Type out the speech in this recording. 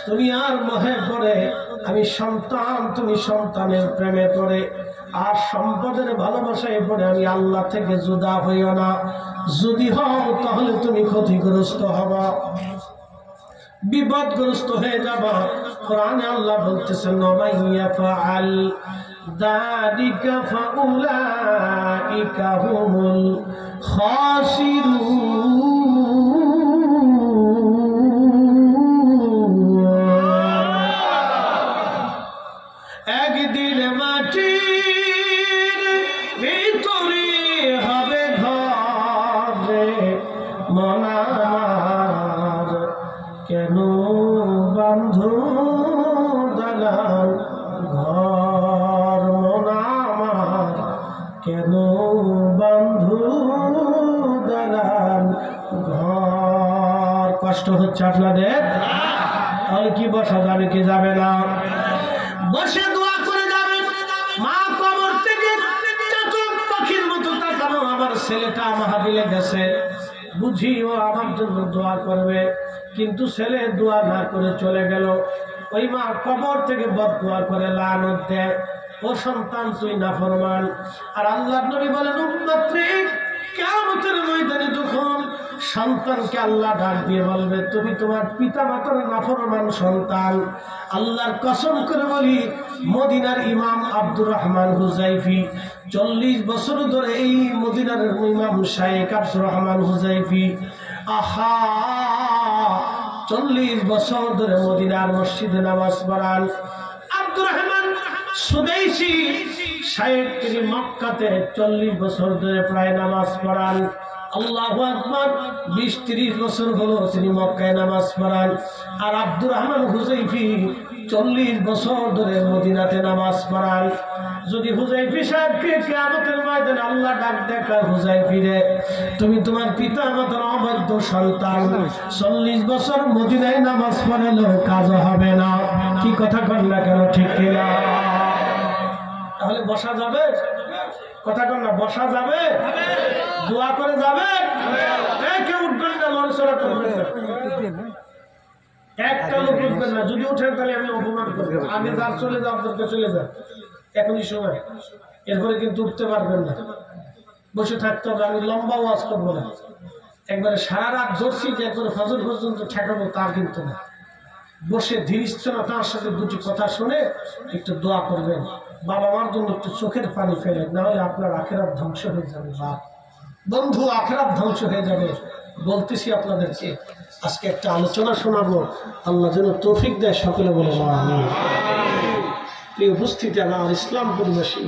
দুনিয়ার মোহে পড়ে, আমি সন্তান তুমি সন্তানের প্রেমে পড়ে, আর সম্পদের ভালোবাসায় পড়ে আমি আল্লাহ থেকে জুদা হইও না। যদি হও তাহলে তুমি ক্ষতিগ্রস্ত হবা, বিপদগ্রস্ত হয়ে যাবা। কোরআনে আল্লাহ বলতেছেন ওমাইয়া ফাআল যালিকা ফাউলাইকা হুমুল খাসিরুন। একদিন মাটির ভিতরে হবে ঘরে মন আমার, কেন বন্ধু দালাল ঘর মন আমার, কেন বন্ধু দালাল ঘর। কষ্ট হচ্ছে আপনাদের? তাহলে কি বসা যাবে কি যাবে না? বসে দোয়া করে যাবে। মা কবর থেকে চাতক পাখির মতো তাকানো, আমার ছেলেটা মাহফিলে গেছে, বুঝি ও আমার জন্য দোয়া করবে, কিন্তু ছেলে দোয়া না করে চলে গেল। ওই মা কবর থেকে বদদোয়া করে লানত দেয়, ও সন্তান তুই নাফরমান। আর আল্লাহর নবী বলেন উম্মতরে, কিয়ামতের ময়দানে যখন সন্তানকে আল্লাহ ডাক দিয়ে বলবে তুমি তোমার পিতা মাতার নাফরমান সন্তান, আল্লাহর কসম করে বলি মদিনার ইমাম আব্দুর রহমান হুজাইফি 40 বছর ধরে এই মদিনার ইমাম শাইখ আব্দুর রহমান হুজাইফি, আহা 40 বছর ধরে মদিনার মসজিদে নামাজ পড়ান। আব্দুর রহমান সুদাইসি শাইখ তিনি মক্কাতে 40 বছর ধরে প্রায় নামাজ পড়ান। আল্লাহু আকবার, 20-30 বছর হলো তিনি মক্কায় নামাজ পড়ান। আর আব্দুর রহমান হুজাইফি 40 বছর ধরে মদিনাতে নামাজ পড়ান। যদি হুজাইফি সাহেবকে কিয়ামতের ময়দানে আল্লাহ ডাক দেখায়, হুজাইফি রে তুমি তোমার পিতা মাতার অবাধ্য সন্তান, 40 বছর মদিনায় নামাজ পড়ালো কাজ হবে না। কি কথা কন না কেন, ঠিক কিনা? তাহলে বসা যাবে? কথা কন না, বসা যাবে? দোয়া করে যাবে? কেউ উঠবেন না, লড়াচড়া করবেন না, একটা লোক উঠবেন না। যদি উঠেন তাহলে আমি অপমান করবো। আগে যার চলে যাও, আপনাকে চলে যান এখনই সময়, এরপরে কিন্তু উঠতে পারবেন না, বসে থাকতে হবে। আমি লম্বা ওয়াজ করবো না, একবারে সারা রাত ধরছি যে একবারে ফজর পর্যন্ত ঠেকাবো তা কিন্তু না। বসে ধীরস্থিরতার সাথে দুটি কথা শুনে একটু দোয়া করবেন, বাবা মার জন্য একটু চোখের পানি ফেলেন, না হলে আপনার আখেরাত ধ্বংস হয়ে যাবে। বাপ বন্ধু, আখেরাত ধ্বংস হয়ে যাবে। বলতেছি আপনাদেরকে, আজকে একটা আলোচনা শোনাবো, আল্লাহ যেন তৌফিক দেয়। সকলে বলে আমিন। প্রিয় উপস্থিতি, আমার ইসলাম পরিবেশী